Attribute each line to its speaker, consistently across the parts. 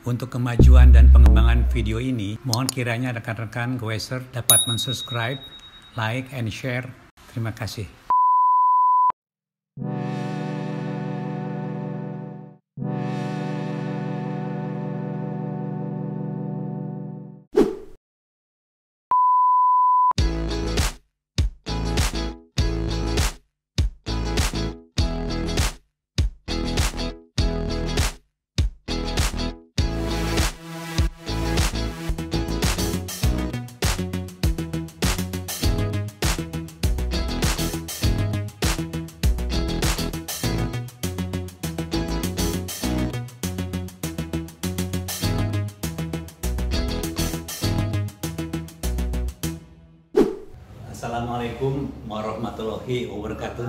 Speaker 1: Untuk kemajuan dan pengembangan video ini, mohon kiranya rekan-rekan Goeser dapat mensubscribe, like, and share. Terima kasih. Assalamualaikum warahmatullahi wabarakatuh.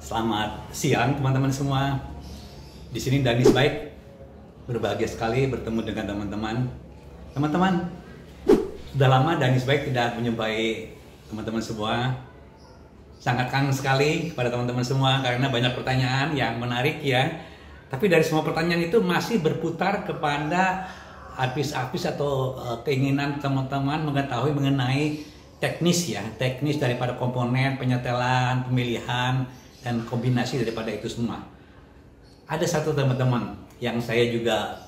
Speaker 1: Selamat siang teman-teman semua. Di sini Danis Baik. Berbahagia sekali bertemu dengan teman-teman. Teman-teman, sudah lama Danis Baik tidak menjumpai teman-teman semua. Sangat kangen sekali kepada teman-teman semua karena banyak pertanyaan yang menarik ya. Tapi dari semua pertanyaan itu masih berputar kepada artis-artis atau keinginan teman-teman mengetahui mengenai teknis daripada komponen, penyetelan, pemilihan, dan kombinasi daripada itu semua. Ada satu teman-teman yang saya juga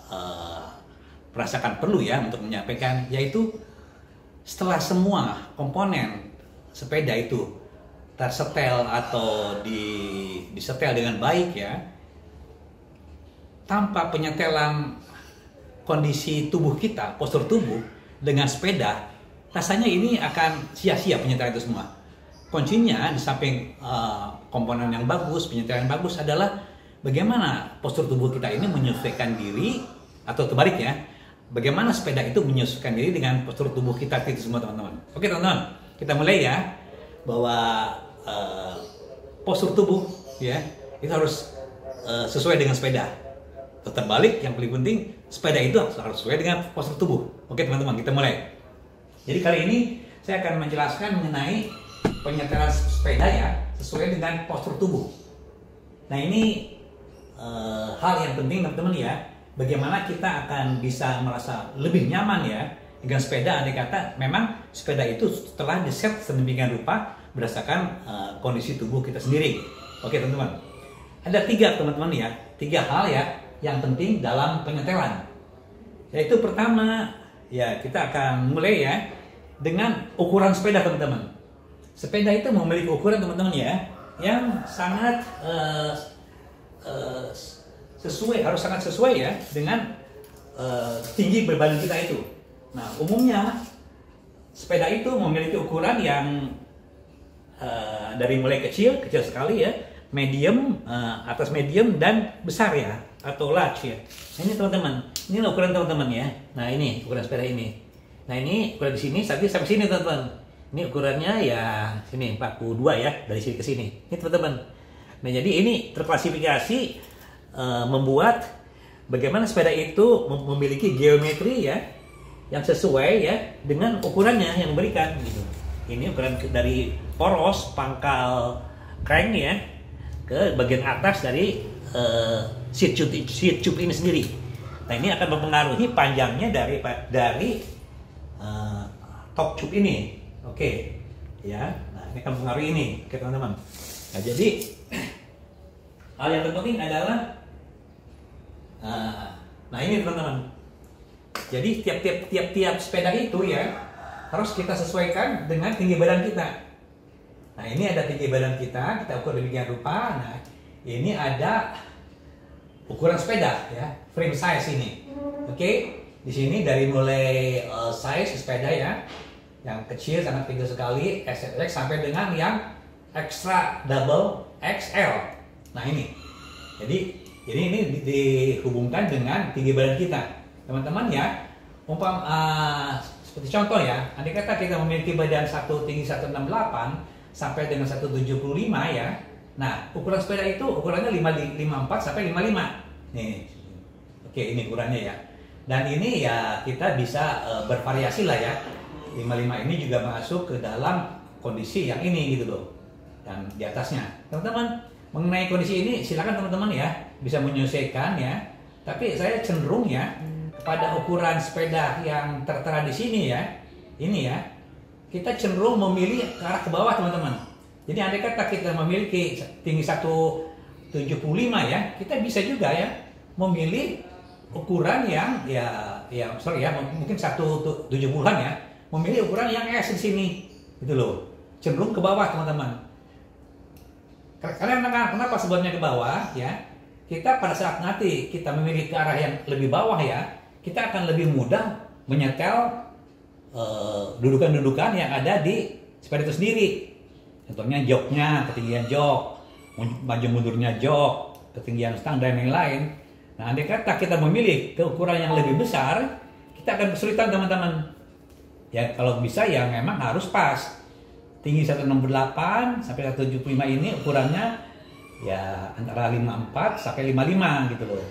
Speaker 1: merasakan perlu ya untuk menyampaikan, yaitu setelah semua komponen sepeda itu tersetel atau disetel dengan baik ya, tanpa penyetelan kondisi tubuh kita, postur tubuh dengan sepeda, rasanya ini akan sia-sia penyetelan itu semua. Kuncinya di samping komponen yang bagus, penyetelan yang bagus adalah bagaimana postur tubuh kita ini menyesuaikan diri, atau terbalik bagaimana sepeda itu menyesuaikan diri dengan postur tubuh kita itu semua teman-teman. Oke teman-teman, kita mulai ya, bahwa postur tubuh ya itu harus sesuai dengan sepeda. Terbalik, yang paling penting sepeda itu harus sesuai dengan postur tubuh. Oke teman-teman, kita mulai. Jadi kali ini saya akan menjelaskan mengenai penyetelan sepeda ya sesuai dengan postur tubuh. Nah ini hal yang penting teman-teman ya, bagaimana kita akan bisa merasa lebih nyaman ya dengan sepeda. Andai kata memang sepeda itu telah diset sedemikian rupa berdasarkan kondisi tubuh kita sendiri. Oke teman-teman, ada tiga hal ya yang penting dalam penyetelan. Yaitu pertama, ya kita akan mulai ya dengan ukuran sepeda teman-teman. Sepeda itu memiliki ukuran teman-teman ya yang sangat harus sangat sesuai ya dengan tinggi berbadan kita itu. Nah umumnya sepeda itu memiliki ukuran yang dari mulai kecil sekali ya, medium, atas medium, dan besar ya, atau large ya. Nah ini teman-teman, ini ukuran teman-teman ya. Nah ini ukuran sepeda ini. Nah ini ukuran di sini sampai sini teman-teman. Ini ukurannya ya sini 42 ya, dari sini ke sini. Ini teman-teman. Nah jadi ini terklasifikasi membuat bagaimana sepeda itu memiliki geometri ya yang sesuai ya dengan ukurannya yang diberikan gitu. Ini ukuran dari poros pangkal crank ya ke bagian atas dari seat tube ini sendiri. Nah ini akan mempengaruhi panjangnya dari top tube ini. Oke ya, nah ini akan mempengaruhi ini. Oke teman-teman. Nah jadi hal yang terpenting adalah nah ini teman-teman. Jadi tiap sepeda itu ya harus kita sesuaikan dengan tinggi badan kita. Nah ini ada tinggi badan kita ukur demikian rupa. Nah ini ada ukuran sepeda ya, frame size ini. Oke, di sini dari mulai size sepeda ya, yang kecil sangat kecil sekali XXX sampai dengan yang extra double XL. Nah ini, jadi ini dihubungkan dengan tinggi badan kita, teman-teman ya. Seperti contoh ya, andai kata kita memiliki badan tinggi 168 sampai dengan 175 ya. Nah, ukuran sepeda itu ukurannya 54 sampai 55. Nih. Oke, ini ukurannya ya. Dan ini ya kita bisa bervariasi lah ya. 55 ini juga masuk ke dalam kondisi yang ini gitu loh. Dan di atasnya. Teman-teman, mengenai kondisi ini silakan teman-teman ya bisa menyesuaikan ya Tapi saya cenderung ya kepada ukuran sepeda yang tertera di sini ya. Ini ya. Kita cenderung memilih ke arah ke bawah teman-teman. Jadi andai kata kita memiliki tinggi 175 ya, kita bisa juga ya memilih ukuran yang mungkin 170-an ya, memilih ukuran yang S di sini, gitu loh, cenderung ke bawah teman-teman. Karena kenapa sebabnya ke bawah ya? Kita pada saat nanti kita memilih ke arah yang lebih bawah ya, kita akan lebih mudah menyetel dudukan-dudukan yang ada di sepeda itu sendiri. Contohnya joknya, ketinggian jok, maju mundurnya jok, ketinggian stang dan lain-lain. Nah, andai kata kita memilih ke ukuran yang lebih besar, kita akan kesulitan teman-teman. Ya, kalau bisa ya memang harus pas. Tinggi 168 sampai 175 ini ukurannya ya antara 54 sampai 55 gitu loh.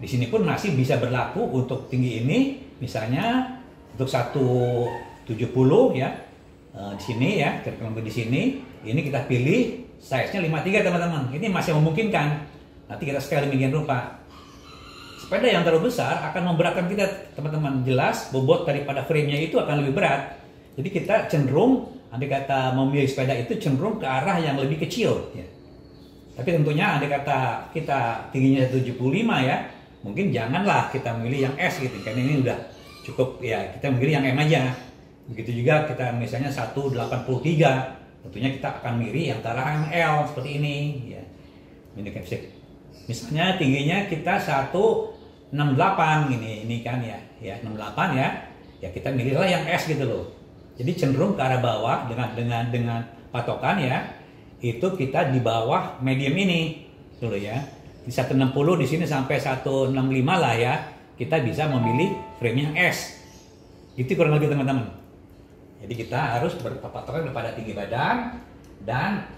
Speaker 1: Di sini pun masih bisa berlaku untuk tinggi ini, misalnya untuk 170 ya. Di sini ya, kalau di sini ini kita pilih size-nya 53 teman-teman. Ini masih memungkinkan. Nanti kita setel demikian rupa. Sepeda yang terlalu besar akan memberatkan kita teman-teman. Jelas bobot daripada frame-nya itu akan lebih berat. Jadi kita cenderung, andai kata memilih sepeda itu cenderung ke arah yang lebih kecil ya. Tapi tentunya andai kata kita tingginya 75 ya, mungkin janganlah kita memilih yang S gitu. Karena ini udah cukup ya, kita memilih yang M aja. Begitu juga kita misalnya 183, tentunya kita akan milih yang antara yang L seperti ini ya. Ini misalnya tingginya kita 168 ini kan ya 68 ya. Ya kita milihlah yang S gitu loh. Jadi cenderung ke arah bawah dengan patokan ya. Itu kita di bawah medium ini dulu ya. Di 160 di sini sampai 165 lah ya. Kita bisa memilih frame yang S. Gitu kurang lebih teman-teman. Jadi kita harus berpatokan kepada tinggi badan dan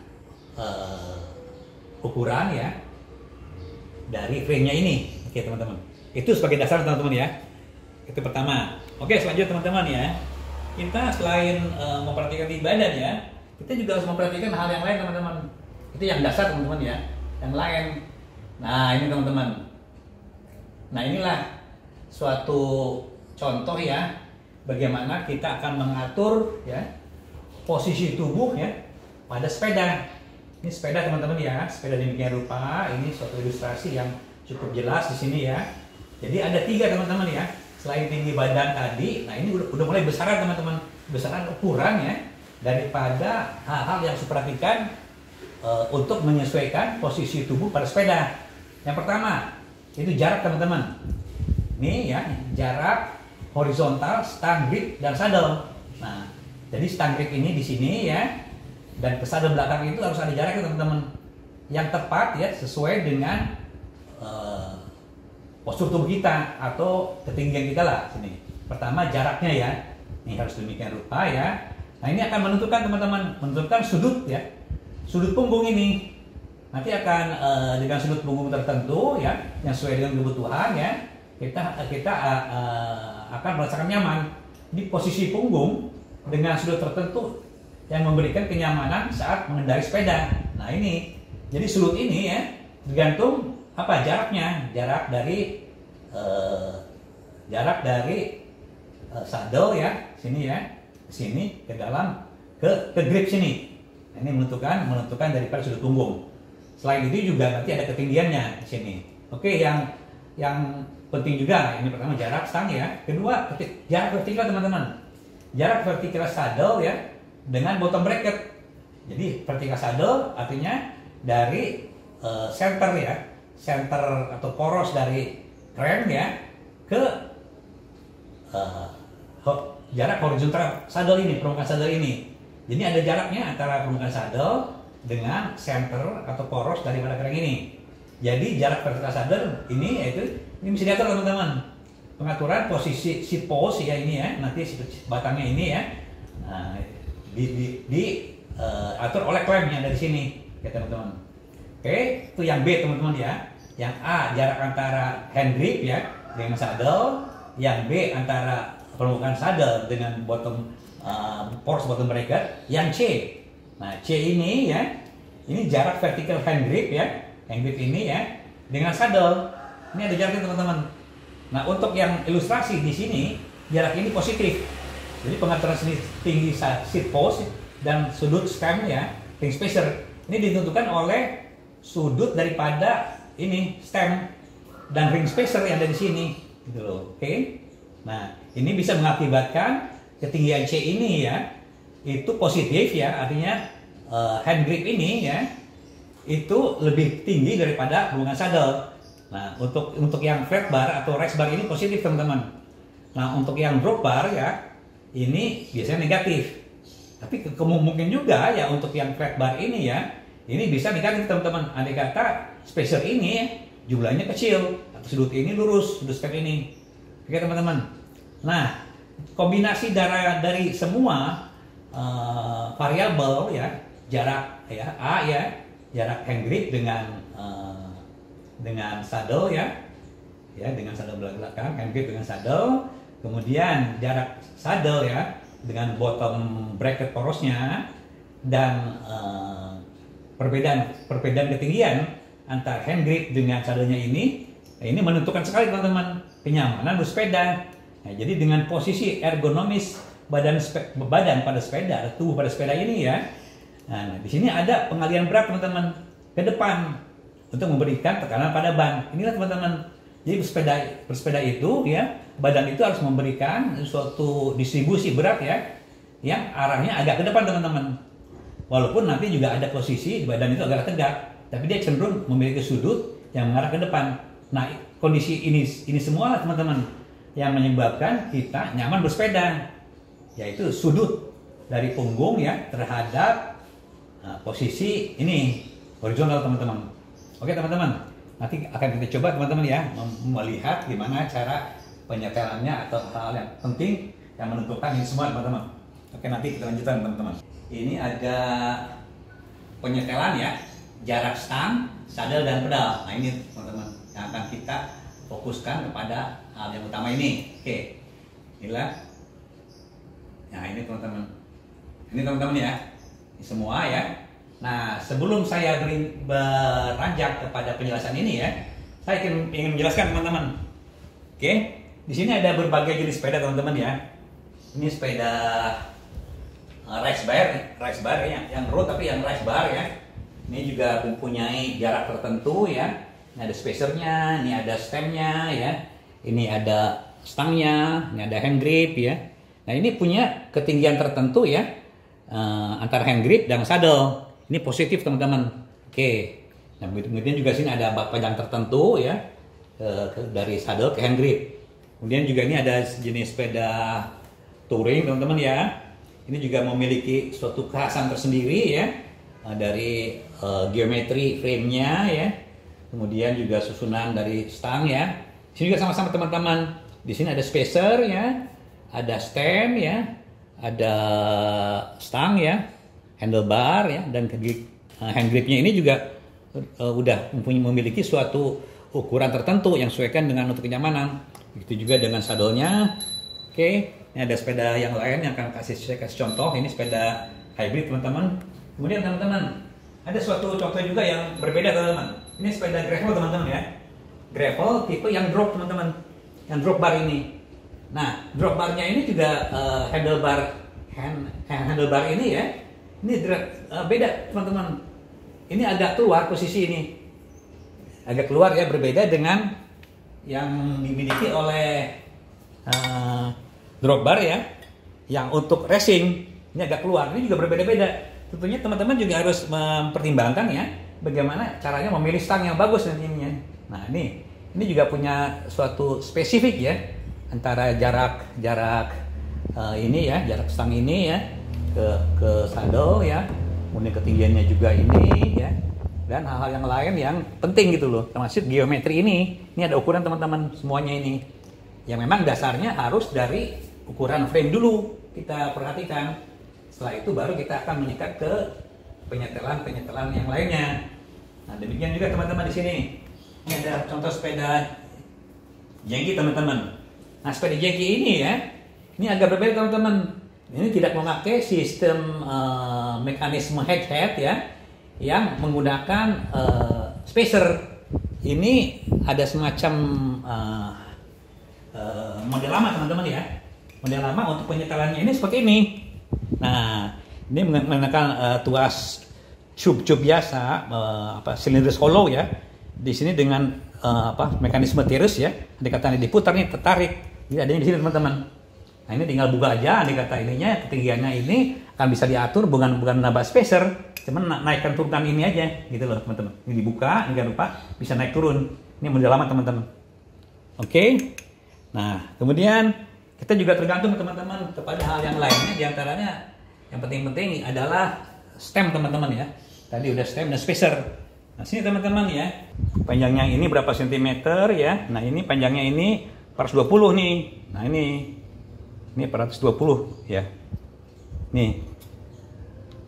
Speaker 1: ukuran ya dari frame-nya ini. Oke teman-teman. Itu sebagai dasar teman-teman ya. Itu pertama. Oke, selanjutnya teman-teman ya. Kita selain memperhatikan tinggi badan ya, kita juga harus memperhatikan hal yang lain teman-teman. Itu yang dasar teman-teman ya. Yang lain. Nah, ini teman-teman. Nah, inilah suatu contoh ya bagaimana kita akan mengatur ya posisi tubuh ya pada sepeda. Ini sepeda teman-teman ya, sepeda demikian rupa. Ini suatu ilustrasi yang cukup jelas di sini ya. Jadi ada 3 teman-teman ya. Selain tinggi badan tadi, nah ini udah mulai besaran teman-teman, besaran ukuran ya daripada hal-hal yang saya perhatikan untuk menyesuaikan posisi tubuh pada sepeda. Yang pertama itu jarak teman-teman. Ini ya jarak horizontal, stang grip dan saddle. Nah, jadi stang grip ini di sini ya, dan ke saddle belakang itu harus ada jaraknya teman-teman, yang tepat ya sesuai dengan postur tubuh kita atau ketinggian kita lah sini. Pertama jaraknya ya, ini harus demikian rupa ya. Nah ini akan menentukan teman-teman, menentukan sudut ya, sudut punggung ini. Nanti akan dengan sudut punggung tertentu ya, yang sesuai dengan kebutuhan ya, kita akan merasakan nyaman di posisi punggung dengan sudut tertentu yang memberikan kenyamanan saat mengendarai sepeda. Nah ini, jadi sudut ini ya tergantung apa jaraknya, jarak dari saddle ya, sini ya, sini ke dalam ke grip sini. Nah, ini menentukan daripada sudut punggung. Selain itu juga nanti ada ketinggiannya di sini. Oke, yang penting juga ini pertama jarak stang ya, kedua jarak vertikal teman-teman. Jarak vertikal saddle ya dengan bottom bracket. Jadi vertikal saddle artinya dari center ya, center atau poros dari rem ya ke jarak horizontal saddle ini, permukaan saddle ini. Jadi ada jaraknya antara permukaan saddle dengan center atau poros daripada crank ini. Jadi jarak vertikal saddle ini yaitu ini bisa diatur teman-teman. Pengaturan posisi seat post ya ini ya, nanti batangnya ini ya. Nah, atur oleh klem yang dari sini ya teman-teman. Oke, itu yang B teman-teman ya. Yang A jarak antara hand grip ya dengan saddle, yang B antara permukaan saddle dengan bottom poros bottom bracket, yang C. Nah, C ini ya, ini jarak vertical hand grip ya, hand grip ini ya dengan saddle. Ini ada jaraknya teman-teman. Nah, untuk yang ilustrasi di sini jarak ini positif. Jadi pengaturan tinggi seat post dan sudut stem ya, ring spacer ini ditentukan oleh sudut daripada ini stem dan ring spacer yang ada di sini, gitu loh. Oke. Nah, ini bisa mengakibatkan ketinggian C ini ya, itu positif ya, artinya hand grip ini ya, itu lebih tinggi daripada hubungan saddle. Nah, untuk yang flat bar atau race bar ini positif teman-teman. Nah, untuk yang drop bar ya, ini biasanya negatif. Tapi mungkin juga ya untuk yang flat bar ini ya, ini bisa negatif teman-teman. Andai kata spacer ini jumlahnya kecil, atau sudut ini lurus, sudut step ini. Oke teman-teman. Nah, kombinasi dari semua variabel ya, jarak ya A ya, jarak hand grip dengan saddle ya, dengan saddle belakang, hand grip dengan saddle, kemudian jarak saddle ya dengan bottom bracket porosnya, dan perbedaan ketinggian antara hand grip dengan saddlenya ini menentukan sekali teman-teman kenyamanan bersepeda. Nah, jadi dengan posisi ergonomis badan pada sepeda, tubuh pada sepeda ini ya, nah di sini ada pengalian berat teman-teman ke depan untuk memberikan tekanan pada ban. Inilah teman-teman. Jadi bersepeda itu ya, badan itu harus memberikan suatu distribusi berat ya, yang arahnya agak ke depan teman-teman. Walaupun nanti juga ada posisi badan itu agak tegak, tapi dia cenderung memiliki sudut yang mengarah ke depan. Nah, kondisi ini semua lah teman-teman yang menyebabkan kita nyaman bersepeda, yaitu sudut dari punggung ya terhadap posisi ini horizontal teman-teman. Oke teman-teman, nanti akan kita coba teman-teman ya melihat gimana cara penyetelannya atau hal yang penting yang menentukan ini semua teman-teman. Oke, nanti kita lanjutkan teman-teman. Ini ada penyetelan ya, jarak stang, saddle dan pedal. Nah ini teman-teman yang akan kita fokuskan kepada hal yang utama ini. Oke, inilah. Nah ini teman-teman. Ini teman-teman ya, ini semua ya. Nah, sebelum saya beranjak kepada penjelasan ini ya, saya ingin menjelaskan teman-teman. Oke, di sini ada berbagai jenis sepeda teman-teman ya. Ini sepeda race bar ya, yang road tapi yang race bar ya. Ini juga mempunyai jarak tertentu ya. Ini ada spacernya, ini ada stemnya ya. Ini ada stangnya, ini ada hand grip ya. Nah ini punya ketinggian tertentu ya, antara hand grip dan saddle. Ini positif teman-teman. Oke. Nah kemudian juga sini ada panjang tertentu ya, dari saddle ke hand grip. Kemudian juga ini ada jenis sepeda touring teman-teman ya. Ini juga memiliki suatu kekhasan tersendiri ya, dari geometri frame-nya ya. Kemudian juga susunan dari stang ya. Di sini juga sama-sama teman-teman. Di sini ada spacer ya, ada stem ya, ada stang ya, handlebar ya, dan hand gripnya ini juga udah memiliki suatu ukuran tertentu yang sesuaikan dengan untuk kenyamanan. Begitu juga dengan saddlenya. Oke, ini ada sepeda yang lain yang akan saya kasih contoh. Ini sepeda hybrid teman-teman. Kemudian teman-teman ada suatu contoh juga yang berbeda teman-teman. Ini sepeda gravel teman-teman ya. Gravel tipe yang drop teman-teman, yang drop bar ini. Nah drop barnya ini juga handlebar ini ya. Ini beda teman-teman. Ini agak keluar posisi ini. Agak keluar ya, berbeda dengan yang dimiliki oleh drop bar ya. Yang untuk racing ini agak keluar. Ini juga berbeda-beda. Tentunya teman-teman juga harus mempertimbangkan ya, bagaimana caranya memilih stang yang bagus nantinya. Nah ini juga punya suatu spesifik ya, antara jarak ini ya, jarak stang ini ya ke saddle ya, kemudian ketinggiannya juga ini ya, dan hal-hal yang lain yang penting gitu loh, termasuk geometri ini ada ukuran teman-teman semuanya ini, yang memang dasarnya harus dari ukuran frame dulu kita perhatikan. Setelah itu baru kita akan menyekat ke penyetelan yang lainnya. Nah demikian juga teman-teman di sini. Ini ada contoh sepeda jengki teman-teman. Nah sepeda jengki ini ya, ini agak berbeda teman-teman. Ini tidak memakai sistem mekanisme head ya, yang menggunakan spacer. ini ada semacam model lama teman-teman ya. Model lama untuk penyetelannya ini seperti ini. Nah, ini menggunakan tuas tube biasa, silinder hollow ya. Di sini dengan mekanisme tirus ya. Andai kata ini diputar nih, tertarik. Jadi adanya di sini teman-teman. Nah, ini tinggal buka aja. Andai kata ininya ketinggiannya ini akan bisa diatur, bukan nambah spacer, cuman naikkan turunkan ini aja gitu loh teman-teman. Ini dibuka, ini jangan lupa bisa naik turun. Ini model lama teman-teman. Oke. Nah, kemudian kita juga tergantung teman-teman kepada hal yang lainnya. Di antaranya yang penting-penting adalah stem teman-teman ya. Tadi udah stem dan spacer. Nah, sini teman-teman ya. Panjangnya ini berapa sentimeter ya. Nah, ini panjangnya ini 420 nih. Nah, ini 420 ya. Nih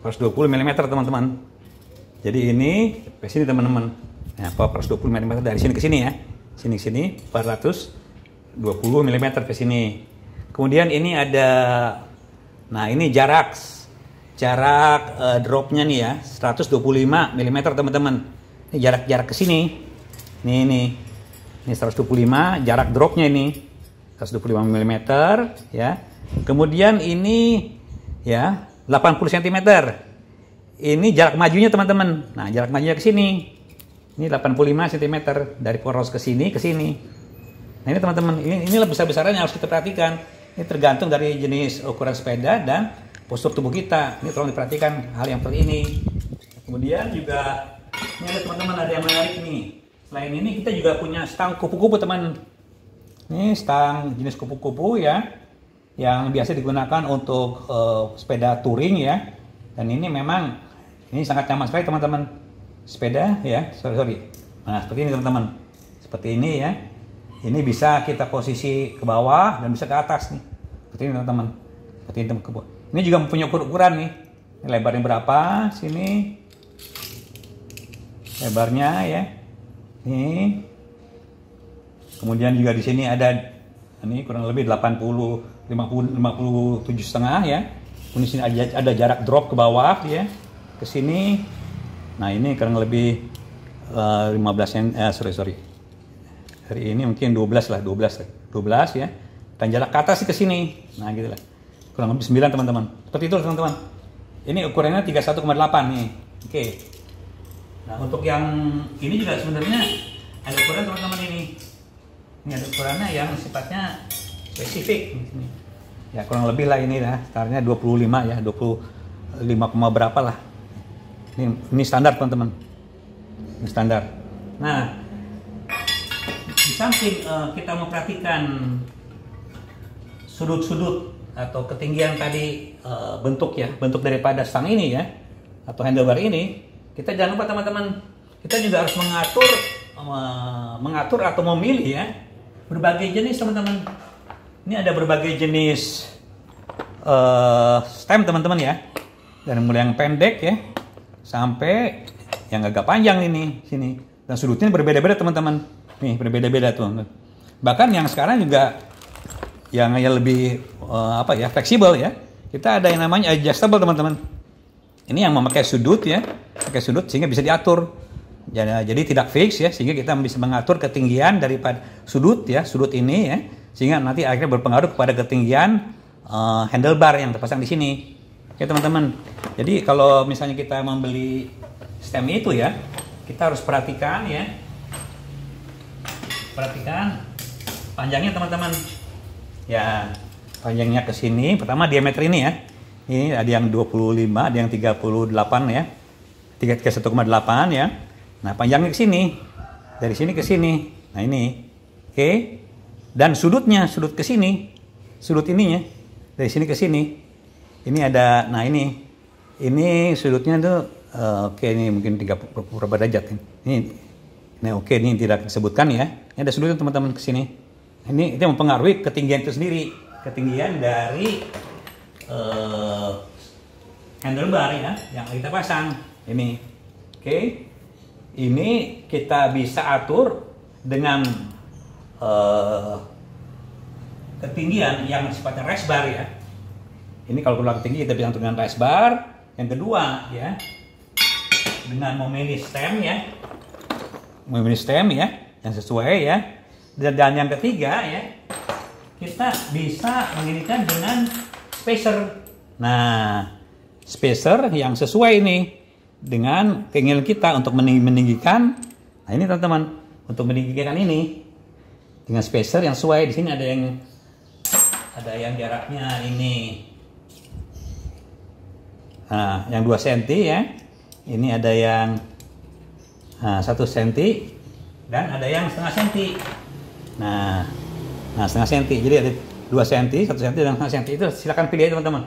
Speaker 1: 420 mm teman-teman. Jadi ini ke sini teman-teman. Nah, 420 mm dari sini ke sini ya. Sini ke sini 420 mm ke sini. Kemudian ini ada, nah ini jarak dropnya nih ya 125 mm teman-teman. Ini jarak ke sini. Ini 125 jarak dropnya ini 125 mm ya. Kemudian ini ya 80 cm. Ini jarak majunya teman-teman. Nah, jarak majunya ke sini. Ini 85 cm dari poros ke sini ke sini. Nah, ini teman-teman, ini besar-besaran yang harus kita perhatikan. Ini tergantung dari jenis ukuran sepeda dan postur tubuh kita. Ini tolong diperhatikan hal yang seperti ini. Kemudian juga ini ada teman-teman, ada yang menarik nih. Selain ini kita juga punya stang kupu-kupu teman. Ini stang jenis kupu-kupu ya, yang biasa digunakan untuk sepeda touring ya. Dan ini memang ini sangat nyaman sekali teman-teman. Sepeda ya, sorry. Nah, seperti ini teman-teman. Seperti ini ya. Ini bisa kita posisi ke bawah dan bisa ke atas nih. Seperti ini teman-teman. Seperti ini teman-teman. Ini juga mempunyai ukuran nih. Ini lebarnya berapa? Sini. Lebarnya ya. Nih. Kemudian juga di sini ada ini kurang lebih 57,5 ya. Kemudian di sini ada jarak drop ke bawah ya. Ke sini. Nah, ini kurang lebih 15 sorry. Hari ini mungkin 12 ya. Dan jarak ke atas ke sini. Nah, gitu lah. Kurang lebih 9 teman-teman. Seperti itu teman-teman. Ini ukurannya 31,8 nih. Oke. Nah, untuk yang ini juga sebenarnya ada ukuran teman-teman ini. Ini ada ukurannya yang sifatnya spesifik. Ya, kurang lebih lah ini lah. Startnya 25 ya, 25, berapa lah. Ini standar teman-teman. Ini standar. Nah, di samping kita memperhatikan sudut-sudut atau ketinggian tadi bentuk daripada stang ini ya, atau handlebar ini, kita jangan lupa teman-teman, kita juga harus mengatur atau memilih ya berbagai jenis teman-teman. Ini ada berbagai jenis stem teman-teman ya, dari mulai yang pendek ya sampai yang agak panjang ini sini, dan sudutnya berbeda-beda teman-teman. Nih berbeda-beda tuh. Bahkan yang sekarang juga yang lebih fleksibel ya. Kita ada yang namanya adjustable teman-teman. Ini yang memakai sudut ya, pakai sudut sehingga bisa diatur. Jadi tidak fix ya, sehingga kita bisa mengatur ketinggian daripada sudut ya, sudut ini ya, sehingga nanti akhirnya berpengaruh kepada ketinggian handlebar yang terpasang di sini. Oke teman-teman. Jadi kalau misalnya kita membeli stem itu ya, kita harus perhatikan ya. Perhatikan panjangnya teman-teman. Ya, panjangnya ke sini. Pertama diameter ini ya. Ini ada yang 25, ada yang 38 ya. 31,8 ya. Nah, panjangnya ke sini. Dari sini ke sini. Nah, ini. Oke. Dan sudutnya, sudut ke sini. Sudut ininya dari sini ke sini. Ini ada, nah ini. Ini sudutnya tuh oke, ini mungkin 30 derajat ini. Nah, oke, ini tidak disebutkan ya. Ini ada sudutnya teman-teman ke sini. Ini itu mempengaruhi ketinggian itu sendiri, ketinggian dari handlebar ya yang kita pasang. Ini. Oke. Ini kita bisa atur dengan ketinggian yang sifatnya race bar ya. Ini kalau kurang tinggi kita bisa atur dengan race bar. Yang kedua ya, dengan memilih stem ya. memilih stem ya yang sesuai ya. Dan yang ketiga ya, kita bisa menginikan dengan spacer. Nah, spacer yang sesuai nih dengan keinginan kita untuk meninggikan. Nah ini teman-teman, untuk meninggikan ini dengan spacer yang sesuai. Di sini ada yang jaraknya ini, nah yang 2 cm ya. Ini ada yang 1 cm dan ada yang setengah cm. Nah setengah cm. Jadi ada 2 cm, 1 cm dan setengah cm. Itu silakan pilih ya teman-teman.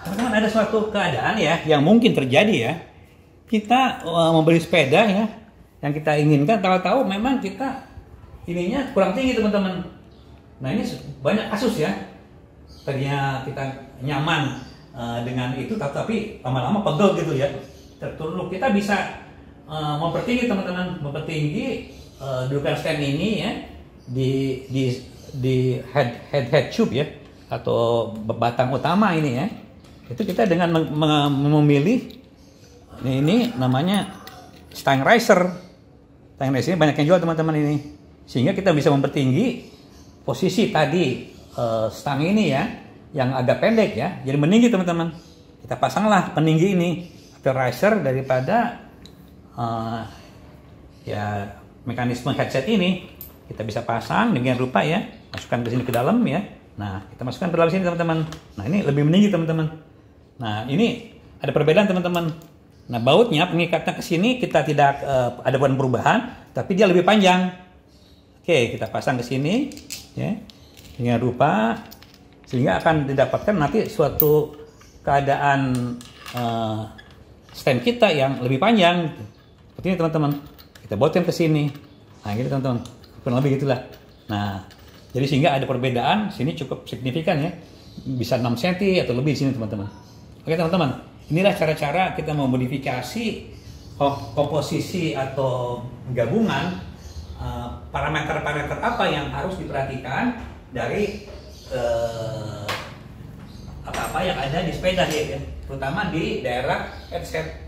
Speaker 1: Teman-teman, ada suatu keadaan ya yang mungkin terjadi ya. Kita membeli sepeda ya yang kita inginkan, tahu-tahu memang kita ininya kurang tinggi teman-teman. Nah ini banyak kasus ya. Tadinya kita nyaman dengan itu, tapi lama-lama pegel gitu ya. Tertunduk. Kita bisa mempertinggi teman-teman, mempertinggi dudukan stem ini ya di head tube ya, atau batang utama ini ya. Itu kita dengan memilih ini namanya stang riser. Stang riser ini banyak yang jual teman-teman ini, sehingga kita bisa mempertinggi posisi tadi stang ini ya yang agak pendek ya, jadi meninggi teman-teman. Kita pasanglah peninggi ini atau riser daripada ya mekanisme headset ini. Kita bisa pasang dengan rupa ya, masukkan ke sini ke dalam ya. Nah kita masukkan ke dalam sini teman-teman. Nah ini lebih meninggi teman-teman. Nah ini ada perbedaan teman-teman. Nah bautnya, pengikatnya ke sini kita tidak ada perubahan, tapi dia lebih panjang. Oke, kita pasang ke sini ya dengan rupa sehingga akan didapatkan nanti suatu keadaan stem kita yang lebih panjang. Seperti ini teman-teman. Kita bautkan ke sini. Nah gitu teman-teman. Kurang lebih gitulah. Nah jadi sehingga ada perbedaan. Sini cukup signifikan ya. Bisa 6 cm atau lebih di sini teman-teman. Oke teman-teman, inilah cara-cara kita memodifikasi komposisi atau gabungan parameter-parameter apa yang harus diperhatikan dari apa-apa yang ada di sepeda ya, terutama di daerah headset.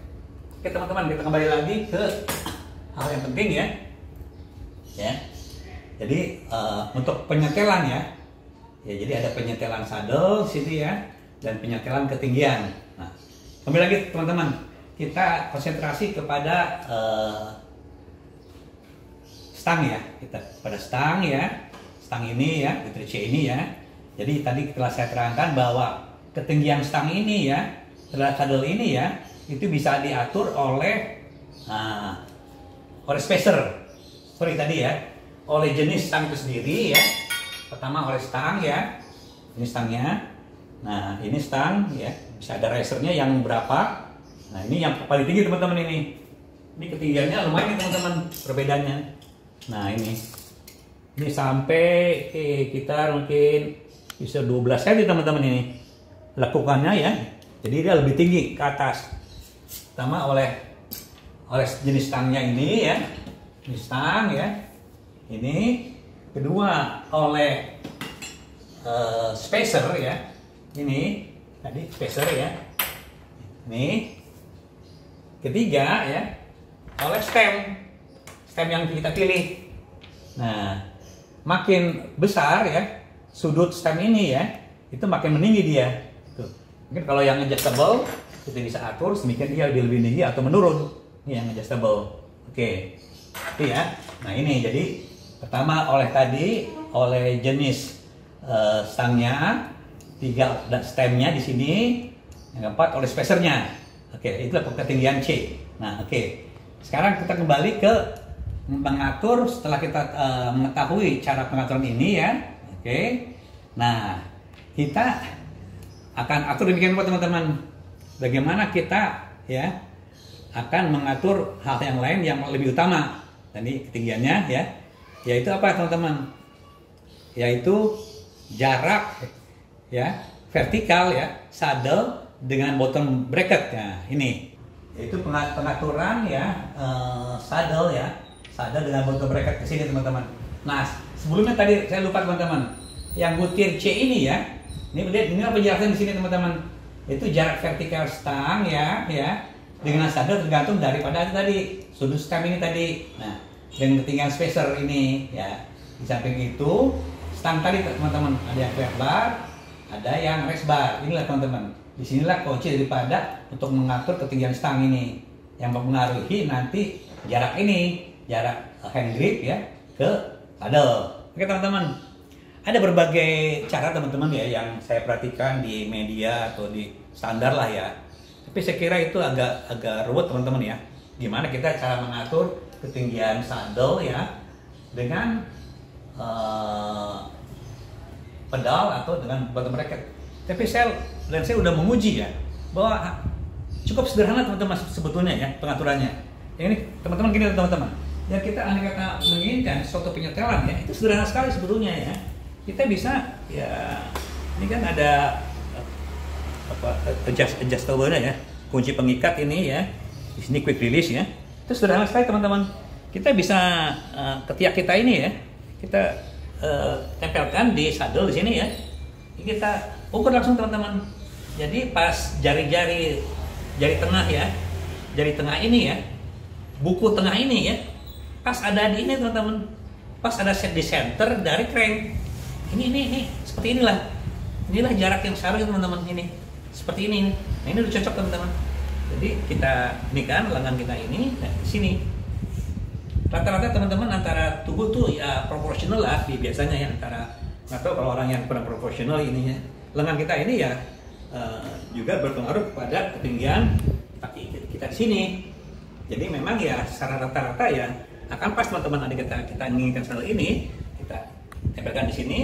Speaker 1: Oke teman-teman, kita kembali lagi ke hal yang penting ya. Jadi untuk penyetelan ya, jadi ada penyetelan saddle sini ya, dan penyetelan ketinggian. Nah, kembali lagi teman-teman, kita konsentrasi kepada stang ya, kita pada stang ya, stang ini ya, T3C ini ya. Jadi tadi telah saya terangkan bahwa ketinggian stang ini ya, saddle ini ya, itu bisa diatur oleh spacer. Sorry tadi ya, oleh jenis stang itu sendiri ya. Pertama oleh stang ya, ini stangnya. Nah ini stang ya, bisa ada risernya yang berapa. Nah ini yang paling tinggi teman-teman ini. Ini ketinggiannya lumayan nih teman-teman perbedaannya. Nah ini sampai kita mungkin bisa 12 cm teman-teman ini lekukannya ya. Jadi dia lebih tinggi ke atas. Pertama oleh jenis stangnya ini ya, ini stang ya. Ini kedua oleh spacer ya. Ini tadi spacer ya. Ini ketiga ya, oleh stem yang kita pilih. Nah makin besar ya sudut stem ini ya, itu makin meninggi dia. Tuh. Mungkin kalau yang adjustable kita bisa atur sedemikian dia lebih tinggi atau menurun. Ini yang adjustable. Oke. Itu ya. Nah ini jadi pertama oleh jenis stangnya, 3 dan stemnya di sini, yang keempat oleh spacernya. Oke, itulah ketinggian C. Nah, oke. Sekarang kita kembali ke mengatur setelah kita mengetahui cara pengaturan ini ya. Oke. Nah, kita akan atur demikian buat teman-teman. Bagaimana kita ya akan mengatur hal yang lain yang lebih utama. Tadi ketinggiannya ya. Yaitu apa teman-teman? Yaitu jarak ya vertikal ya saddle dengan bottom bracket ya. Ini yaitu pengaturan ya saddle dengan bottom bracket ke sini teman-teman. Nah sebelumnya tadi saya lupa teman-teman, yang butir C ini ya, ini apa penjelasan di sini teman-teman? Itu jarak vertikal stang ya dengan sadel tergantung daripada tadi sudut stem ini tadi. Nah, dengan ketinggian spacer ini ya. Di samping itu stang tadi teman-teman, ada yang flat bar, ada yang raised bar. Inilah teman-teman. Disinilah kunci daripada untuk mengatur ketinggian stang ini yang mempengaruhi nanti jarak ini, jarak hand grip ya ke sadel. Oke teman-teman, ada berbagai cara teman-teman ya yang saya perhatikan di media atau di standar lah ya. Tapi saya kira itu agak ruwet teman-teman ya. Gimana kita cara mengatur ketinggian sadel ya dengan pedal atau dengan bottom bracket. Tapi saya udah menguji ya bahwa cukup sederhana teman-teman sebetulnya ya pengaturannya. Yang ini teman-teman gini teman-teman. Ya kita andai kata menginginkan suatu penyetelan ya itu sederhana sekali sebetulnya ya. Kita bisa ya ini kan ada adjustable ya, kunci pengikat ini ya. Di sini quick release ya. Itu sederhana sekali teman-teman. Kita bisa ketiak kita ini ya. Kita tempelkan di sadel di sini ya. Kita ukur langsung teman-teman. Jadi pas jari tengah ya, jari tengah ini ya, buku tengah ini ya, pas ada di ini teman-teman, pas ada set di center dari crank. Ini seperti inilah jarak yang seharusnya teman-teman ini, seperti ini. Nah ini udah cocok teman-teman. Jadi kita ini kan lengan kita ini, nah, di sini. Rata-rata teman-teman antara tubuh tuh ya proporsional lah biasanya ya antara atau kalau orang yang kurang proporsional ininya lengan kita ini ya juga berpengaruh pada ketinggian kaki kita di sini. Jadi memang ya secara rata-rata ya akan pas teman-teman ada kita inginkan sadel ini kita tempelkan di sini.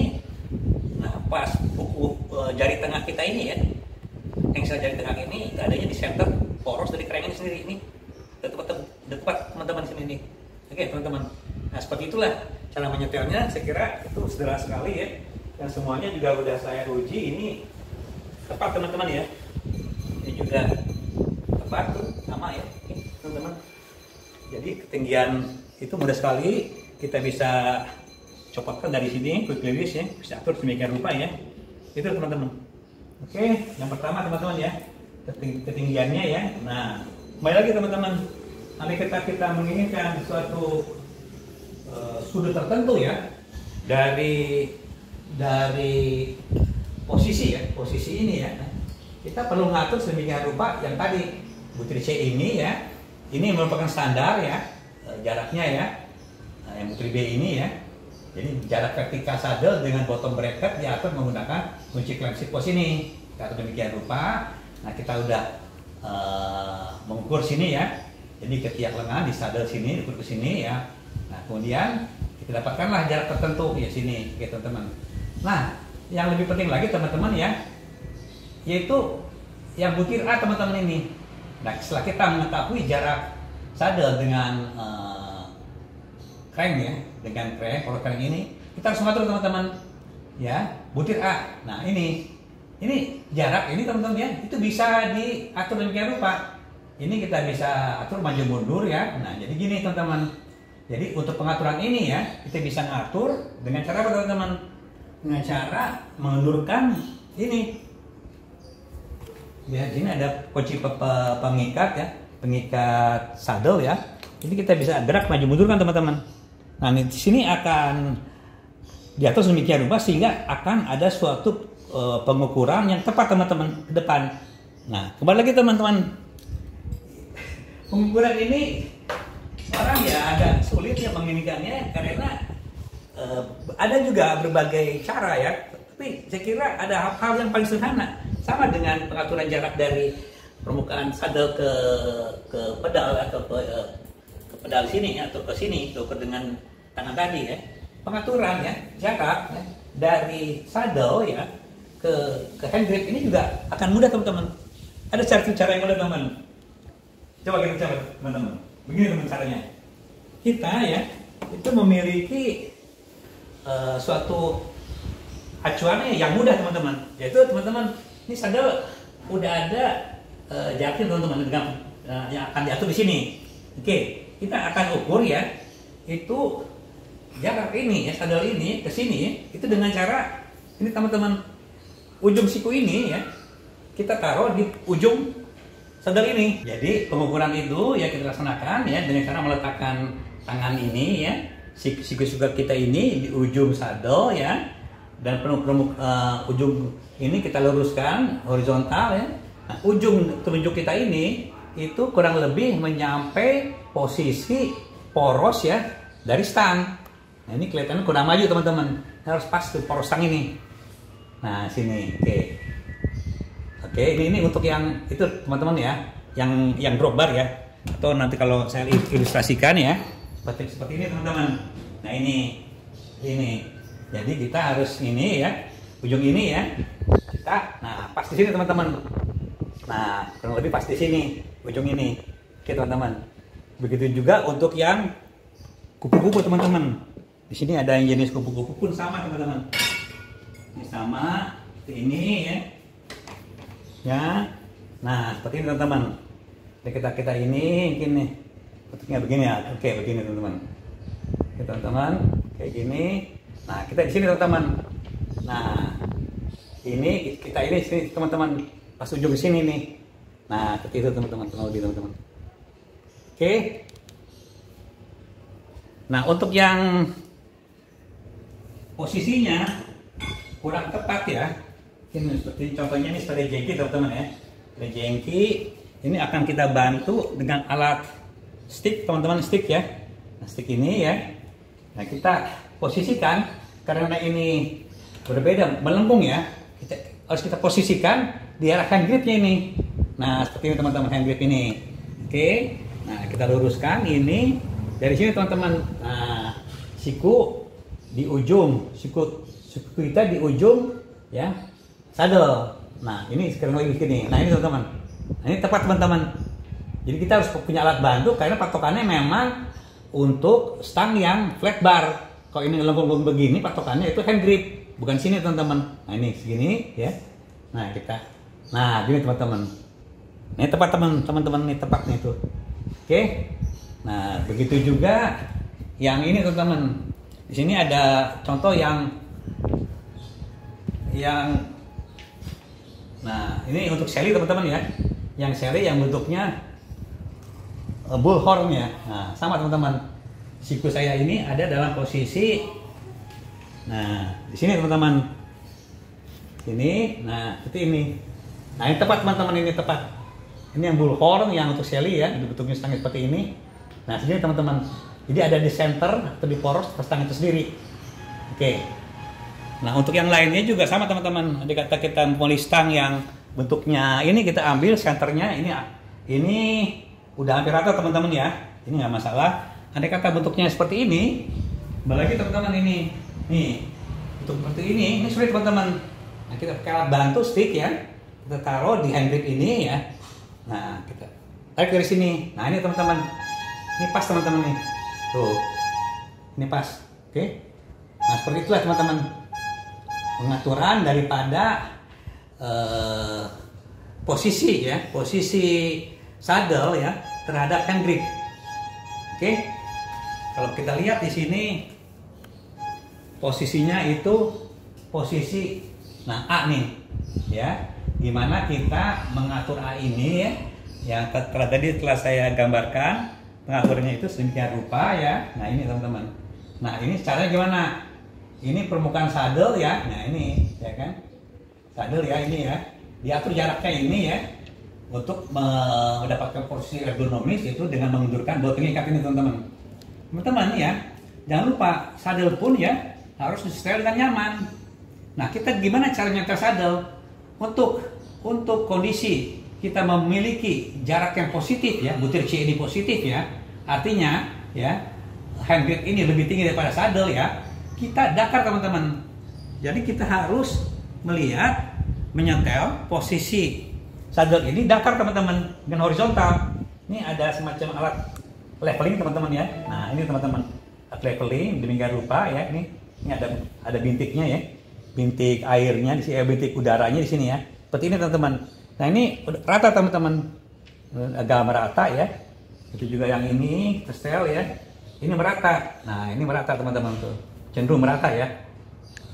Speaker 1: Nah pas buku jari tengah kita ini ya, engsel jari tengah ini adanya di center poros dari crank ini sendiri ini dekat teman-teman sini nih. Oke teman-teman, nah seperti itulah cara menyetelnya. Saya kira itu sederhana sekali ya, dan semuanya juga udah saya uji. Ini tepat teman-teman ya, ini juga tepat sama ya teman-teman. Jadi ketinggian itu mudah sekali kita bisa copotkan dari sini, quick release ya, bisa atur sedemikian rupa ya. Itu teman-teman. Oke, yang pertama teman-teman ya, ketinggiannya ya. Nah, kembali lagi teman-teman. Nanti kita menginginkan suatu sudut tertentu ya dari posisi ini ya, kita perlu ngatur sedemikian rupa yang tadi butir C ini ya, ini merupakan standar ya jaraknya ya, yang butir B ini ya. Jadi jarak vertikal sadel dengan bottom bracket diatur menggunakan kunci clamp pos ini. Kita atur demikian rupa. Nah kita udah mengukur sini ya. Jadi ketiak lengan di sadel sini, diukur ke sini ya. Nah kemudian kita dapatkanlah jarak tertentu ya sini, oke teman-teman. Nah yang lebih penting lagi teman-teman ya, yaitu yang butir A teman-teman ini. Nah setelah kita mengetahui jarak sadel dengan crank ya, dengan crank, kalau crank ini kita harus mengatur teman-teman ya, butir A. Nah ini jarak ini teman-teman ya, itu bisa diatur demikian rupa. Ini kita bisa atur maju mundur ya. Nah jadi gini teman-teman. Jadi untuk pengaturan ini ya, kita bisa ngatur dengan cara apa teman-teman? Dengan cara mengundurkan ini. Ya, sini ada kunci pengikat ya, pengikat sadel ya. Jadi kita bisa gerak maju mundur kan teman-teman. Nah di sini akan diatur sedemikian rupa sehingga akan ada suatu pengukuran yang tepat teman-teman ke depan. Nah kembali lagi teman-teman. Pengukuran ini orang ya agak sulit ya menginginkannya karena ada juga berbagai cara ya. Tapi saya kira ada hal yang paling sederhana, sama dengan pengaturan jarak dari permukaan sadel ke pedal atau ke pedal sini atau ke sini, atau dengan tangan tadi ya. Pengaturan ya jarak ya, dari sadel ya ke hand grip ini juga akan mudah teman-teman. Ada cara yang mudah teman-teman. Coba kita coba teman-teman. Begini teman caranya. Kita ya itu memiliki suatu acuannya yang mudah teman-teman. Yaitu teman-teman ini sadel udah ada jaraknya teman-teman dengan yang akan diatur di sini. Oke, kita akan ukur ya itu jarak ini ya sadel ini ke sini itu dengan cara ini teman-teman ujung siku ini ya kita taruh di ujung sadel ini. Jadi pengukuran itu ya kita laksanakan ya dengan cara meletakkan tangan ini ya, siku kita ini di ujung sadel ya, dan ujung ini kita luruskan horizontal ya. Nah, ujung telunjuk kita ini itu kurang lebih menyampai posisi poros ya dari stang. Nah, ini kelihatannya kurang maju teman-teman, harus pas tuh poros stang ini. Nah sini, oke, ini untuk yang itu teman-teman ya, yang drop bar ya, atau nanti kalau saya ilustrasikan ya, seperti ini teman-teman. Nah ini, jadi kita harus ini ya, ujung ini ya, nah pas di sini teman-teman. Nah kurang lebih pas di sini, ujung ini, oke teman-teman. Begitu juga untuk yang kupu-kupu teman-teman. Di sini ada yang jenis kupu-kupu pun sama teman-teman. Ini sama, ini ya. Ya, nah seperti ini teman-teman. Kita ini mungkin nih, bentuknya begini ya. Oke, begini teman-teman. Oke teman-teman, kayak gini. Nah kita di sini teman-teman. Nah ini kita ini sini teman-teman, pas ujung sini nih. Nah seperti itu teman-teman. Oke. Nah untuk yang posisinya kurang tepat ya, ini seperti contohnya ini seperti jengki teman-teman ya. Jengki ini akan kita bantu dengan alat stick teman-teman, stick ya. Nah stick ini ya, nah kita posisikan karena ini berbeda melengkung ya, harus kita posisikan di arah hand gripnya ini. Nah seperti ini teman-teman, hand grip ini. Oke, nah kita luruskan ini dari sini teman-teman. Nah siku di ujung, siku kita di ujung ya sadel. Nah ini sekarang lagi begini. Nah ini teman-teman, nah, ini tepat teman-teman. Jadi kita harus punya alat bantu karena patokannya memang untuk stang yang flat bar. Kalau ini lengkung begini patokannya itu hand grip, bukan sini teman-teman. Nah ini segini ya. Nah gini teman-teman. Ini tepat teman-teman, ini tepat nih tuh. Oke. Nah begitu juga yang ini teman-teman. Di sini ada contoh yang nah ini untuk Shelly teman-teman ya, yang Shelly yang bentuknya bullhorn ya. Nah sama teman-teman, siku saya ini ada dalam posisi, nah di sini teman-teman, ini, nah seperti ini. Nah ini tepat teman-teman, ini tepat. Ini yang bullhorn yang untuk Shelly ya, bentuknya stang seperti ini. Nah sini teman-teman, jadi ada di center atau di poros stang itu sendiri. Oke. Nah untuk yang lainnya juga sama teman-teman. Ada kata kita memilih stang yang bentuknya ini, kita ambil senternya ini udah hampir rata teman-teman ya. Ini nggak masalah. Ada kata bentuknya seperti ini, apalagi teman-teman ini, nih untuk seperti ini sulit teman-teman. Nah kita pakai alat bantu stick ya, kita taruh di hand grip ini ya. Nah kita tarik dari sini. Nah ini teman-teman, ini pas teman-teman nih. Tuh, ini pas. Oke. Nah seperti itulah teman-teman pengaturan daripada posisi ya, posisi saddle ya terhadap hand grip. Oke. Kalau kita lihat di sini posisinya itu posisi A nih ya, gimana kita mengatur A ini ya, yang tadi telah saya gambarkan pengaturannya itu sedemikian rupa ya. Nah ini teman-teman, nah ini caranya gimana, ini permukaan saddle ya, nah ini ya kan saddle ya, ini ya diatur jaraknya ini ya untuk mendapatkan posisi ergonomis itu dengan mengundurkan baut pengikat ini teman-teman ya. Jangan lupa saddle pun ya harus disetel dengan nyaman. Nah kita gimana cara nyetel saddle untuk kondisi kita memiliki jarak yang positif ya, butir C ini positif ya, artinya ya hand grip ini lebih tinggi daripada saddle ya, kita dakar teman-teman. Jadi kita harus melihat menyetel posisi saddle ini dakar teman-teman dengan horizontal. Ini ada semacam alat leveling teman-teman ya. Nah ini teman-teman alat leveling demikian rupa ya. Ini ada bintiknya ya, bintik airnya di sini, bintik udaranya di sini ya. Seperti ini teman-teman. Nah ini rata teman-teman, agak merata ya. Itu juga yang ini setel ya. Ini merata. Nah ini merata teman-teman tuh, cenderung merata ya.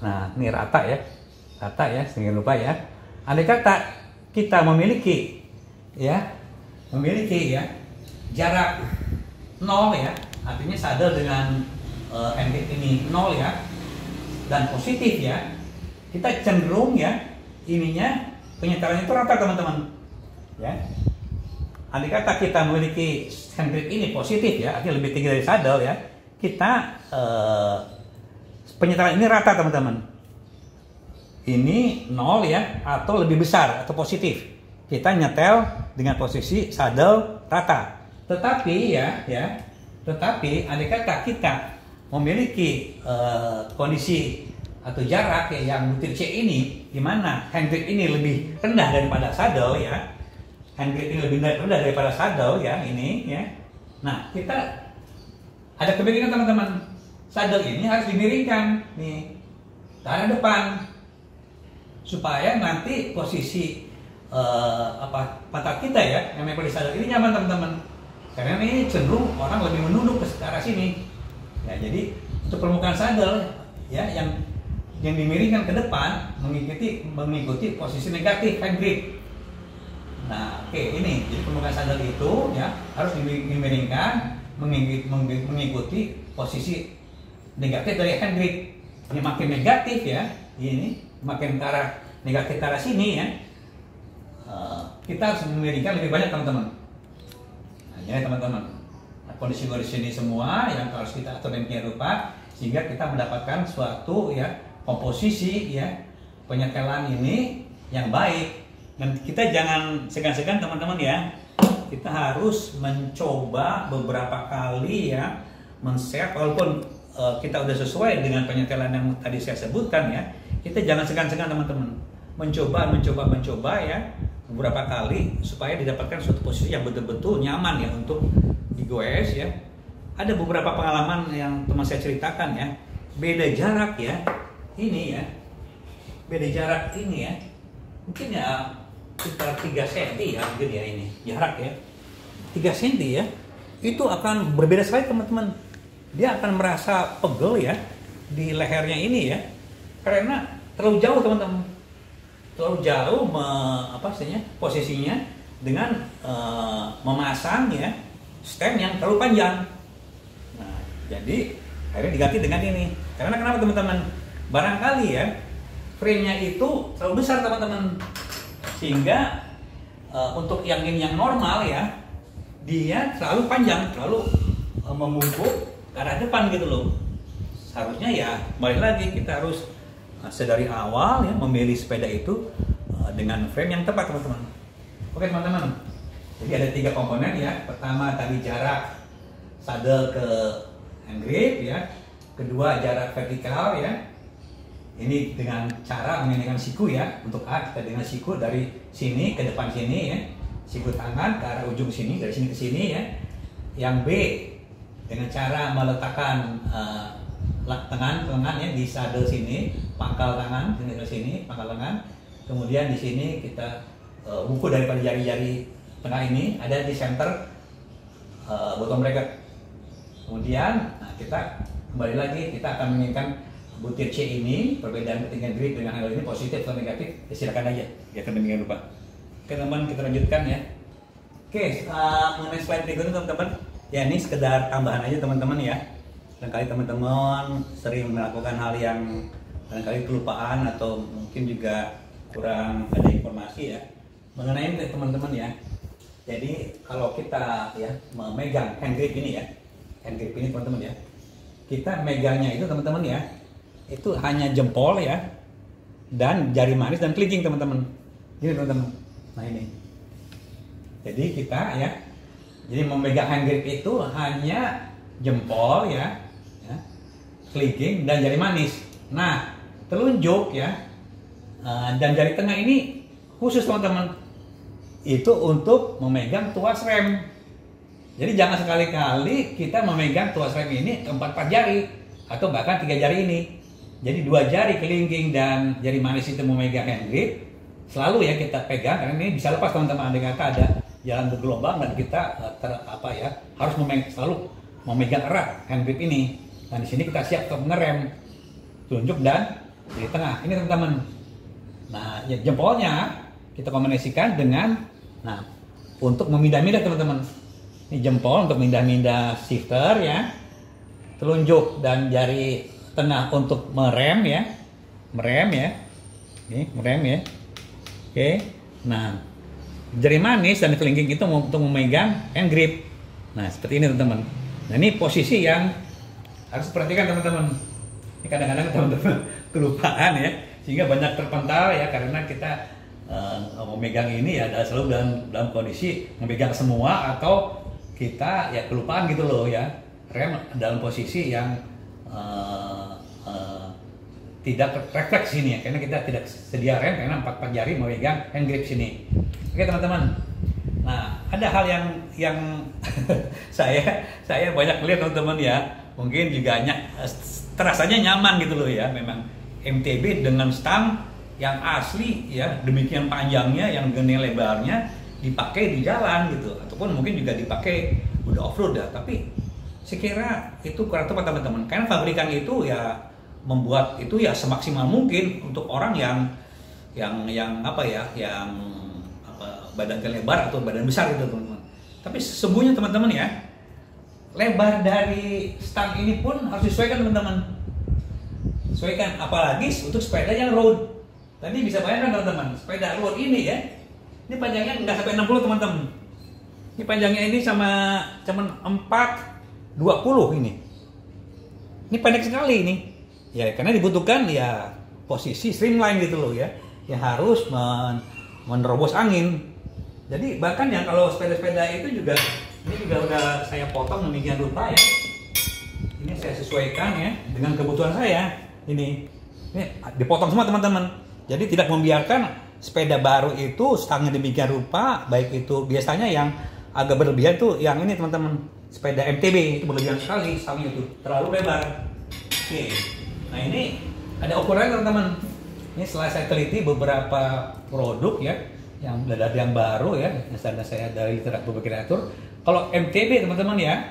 Speaker 1: Nah ini rata ya, sedemikian rupa ya. Andai kata kita memiliki ya memiliki ya jarak 0 ya, artinya saddle dengan hand grip ini 0 ya, dan positif ya, kita cenderung ya ininya penyetelannya itu rata teman-teman ya. Andai kata kita memiliki hand grip ini positif ya, artinya lebih tinggi dari saddle ya, kita penyetelan ini rata teman-teman. Ini 0 ya, atau lebih besar atau positif. Kita nyetel dengan posisi saddle rata. Tetapi tetapi andai kata kita memiliki kondisi atau jarak ya, yang butir C ini, di mana hand grip ini lebih rendah daripada saddle ya, hand grip ini lebih rendah daripada saddle ya, ini ya. Nah, kita ada kemiringan teman-teman. Saddle ini harus dimiringkan nih ke arah depan supaya nanti posisi pantat kita ya, yang memang di saddle ini nyaman teman-teman. Karena ini cenderung orang lebih menunduk ke arah sini. Ya, jadi untuk permukaan saddle ya yang dimiringkan ke depan mengikuti posisi negatif hand grip. Nah, oke, ini jadi permukaan saddle itu ya harus dimiringkan mengikuti posisi negatif dari hand grip. Ini makin negatif ya, ini makin ke arah negatif ke arah sini ya. Kita harus memiringkan lebih banyak teman-teman. Nah, ya teman-teman. Nah, kondisi-kondisi ini semua yang harus kita atur demikian rupa sehingga kita mendapatkan suatu ya komposisi ya penyetelan ini yang baik. Dan kita jangan segan-segan teman-teman ya. Kita harus mencoba beberapa kali ya men-set, walaupun kita udah sesuai dengan penyetelan yang tadi saya sebutkan ya. Kita jangan segan-segan teman-teman. Mencoba ya beberapa kali supaya didapatkan suatu posisi yang betul-betul nyaman ya untuk digoes ya. Ada beberapa pengalaman yang teman saya ceritakan ya. Beda jarak ya. Ini ya. Beda jarak ini ya. Mungkin ya sekitar 3 cm ya mungkin ya ini jarak ya 3 cm ya, itu akan berbeda sekali teman-teman. Dia akan merasa pegel ya di lehernya ini ya, karena terlalu jauh teman-teman, terlalu jauh posisinya dengan memasang ya stem yang terlalu panjang. Nah, jadi akhirnya diganti dengan ini. Karena kenapa teman-teman? Barangkali ya frame-nya itu terlalu besar teman-teman, sehingga untuk yang ini yang normal ya dia terlalu panjang, terlalu membungkuk ke arah depan gitu loh. Seharusnya ya balik lagi kita harus sedari awal ya memilih sepeda itu dengan frame yang tepat teman-teman. Oke teman-teman, jadi ada 3 komponen ya. Pertama tadi jarak saddle ke hand grip ya, kedua jarak vertikal ya. Ini dengan cara menggunakan siku ya. Untuk A kita dengan siku dari sini ke depan sini ya. Siku tangan ke arah ujung sini, dari sini ke sini ya. Yang B dengan cara meletakkan lengan ya di saddle sini, pangkal tangan sini ke sini, pangkal lengan. Kemudian di sini kita buku daripada jari-jari tengah ini ada di center bottom bracket. Kemudian kita kembali lagi kita akan menginginkan butir C ini, perbedaan ketinggian grip dengan handle ini positif atau negatif, ya silakan aja. Ya demikian lupa. Oke teman-teman, kita lanjutkan ya. Oke, mengenai slide berikutnya teman-teman, ya ini sekedar tambahan aja teman-teman ya. Barangkali teman-teman sering melakukan hal yang barangkali kelupaan atau mungkin juga kurang ada informasi ya mengenai ini teman-teman ya. Jadi kalau kita ya memegang hand grip ini ya, hand grip ini teman-teman ya, kita megangnya itu teman-teman ya, itu hanya jempol ya dan jari manis dan kelingking teman-teman. Ini teman-teman. Nah ini. Jadi kita ya, jadi memegang hand grip itu hanya jempol ya, kelingking dan jari manis. Nah telunjuk ya dan jari tengah ini khusus teman-teman. Itu untuk memegang tuas rem. Jadi jangan sekali-kali kita memegang tuas rem ini 4 jari atau bahkan 3 jari ini. Jadi 2 jari kelingking dan jari manis itu memegang hand grip, selalu ya kita pegang karena ini bisa lepas teman-teman. Andai kata ada jalan bergelombang dan kita harus selalu memegang erat hand grip ini. Dan di sini kita siap untuk mengerem telunjuk dan di tengah. Ini teman-teman. Nah, ya, jempolnya kita kombinasikan dengan untuk memindah-mindah teman-teman. Ini jempol untuk mindah-mindah shifter ya. Telunjuk dan jari tengah untuk merem ya. Merem ya. Ini merem ya. Oke. Nah, jari manis dan kelingking itu untuk memegang hand grip. Nah, seperti ini teman-teman. Nah, ini posisi yang harus perhatikan teman-teman. Ini kadang-kadang teman-teman kelupaan ya, sehingga banyak terpental ya karena kita memegang ini ya selalu dalam kondisi memegang semua, atau kita ya kelupaan gitu loh ya, rem dalam posisi yang tidak refleks sini ya, karena kita tidak sedia rem karena 4 jari memegang hand grip sini. Oke teman-teman. Nah, ada hal yang saya banyak lihat teman-teman ya, mungkin juga terasanya nyaman gitu loh ya, memang MTB dengan stang yang asli ya, demikian panjangnya, yang gini lebarnya, dipakai di jalan gitu, ataupun mungkin juga dipakai udah off-road ya. Tapi sekira itu kurang tepat teman-teman, karena pabrikan itu ya membuat itu ya semaksimal mungkin untuk orang yang apa ya, yang badan lebar atau badan besar gitu teman-teman. Tapi sesungguhnya teman-teman ya, lebar dari stang ini pun harus disesuaikan teman-teman. Sesuaikan, apalagi untuk sepeda yang road. Tadi bisa bayangkan teman-teman, sepeda road ini ya, ini panjangnya nggak sampai 60 teman-teman. Ini panjangnya ini sama cuman 420 ini. Ini pendek sekali ini. Ya karena dibutuhkan ya posisi streamline gitu loh ya, yang harus menerobos angin. Jadi bahkan ya kalau sepeda-sepeda itu juga, ini juga udah saya potong demikian rupa ya. Ini saya sesuaikan ya dengan kebutuhan saya. Ini dipotong semua teman-teman. Jadi tidak membiarkan sepeda baru itu stangnya demikian rupa, baik itu biasanya yang agak berlebihan tuh yang ini teman-teman, sepeda MTB itu berlebihan sekali stangnya itu, terlalu lebar. Oke. Nah ini ada ukurannya teman-teman. Ini setelah saya teliti beberapa produk ya, yang dari yang baru ya, misalnya saya dari literatur. Kalau MTB teman-teman ya,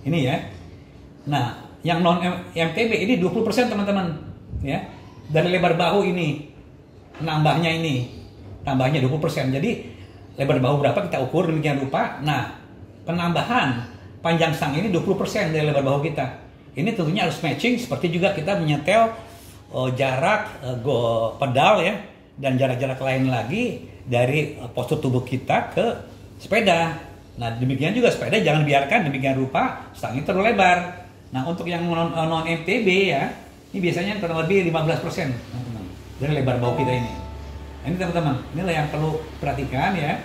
Speaker 1: ini ya. Nah, yang non MTB ini 20% teman-teman, ya. Dari lebar bahu ini, nambahnya 20%. Jadi lebar bahu berapa kita ukur demikian rupa. Nah, penambahan panjang stang ini 20% dari lebar bahu kita. Ini tentunya harus matching, seperti juga kita menyetel jarak pedal ya, dan jarak-jarak lain lagi dari postur tubuh kita ke sepeda. Nah demikian juga sepeda jangan biarkan demikian rupa stangnya terlalu lebar. Nah untuk yang non MTB ya, ini biasanya kurang lebih 15% teman-teman dari lebar bahu kita ini. Nah, ini teman-teman, inilah yang perlu perhatikan ya,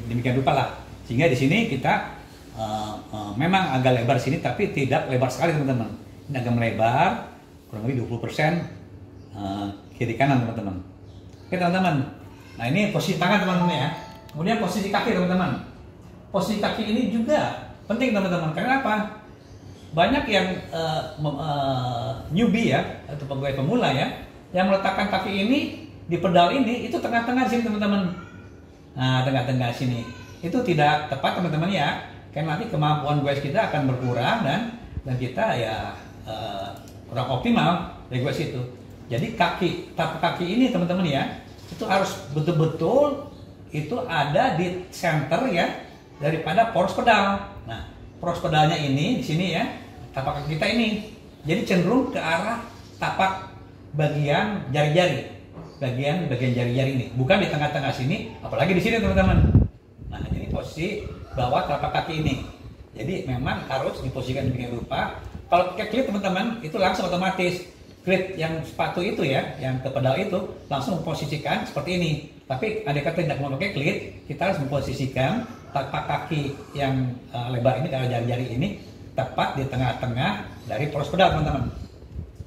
Speaker 1: demikian rupa lah. Sehingga di sini kita memang agak lebar sini, tapi tidak lebar sekali teman-teman. Ini agak melebar, kurang lebih 20% kiri kanan teman-teman. Oke teman-teman, nah ini posisi tangan teman-teman ya. Kemudian posisi kaki teman-teman. Posisi kaki ini juga penting teman-teman. Karena apa? Banyak yang newbie ya, atau pegawai pemula ya, yang meletakkan kaki ini di pedal ini, itu tengah-tengah sini teman-teman. Nah tengah-tengah sini itu tidak tepat teman-teman ya. Karena nanti kemampuan goes kita akan berkurang dan kita ya kurang optimal dari goes itu. Jadi tapak kaki ini teman-teman ya, itu harus betul-betul itu ada di center ya daripada poros pedal. Nah, poros pedalnya ini di sini ya, tapak kaki kita ini. Jadi cenderung ke arah tapak bagian jari-jari. Bagian jari-jari ini, bukan di tengah-tengah sini, apalagi di sini teman-teman. Nah, ini posisi bawah tapak kaki ini. Jadi memang harus diposisikan demikian rupa. Kalau pakai klit teman-teman, itu langsung otomatis. Klit yang sepatu itu ya, yang ke pedal itu langsung memposisikan seperti ini. Tapi andai kata tidak mau pakai klit, kita harus memposisikan tapak kaki yang lebar ini, dari jari-jari ini tepat di tengah-tengah dari poros pedal teman-teman.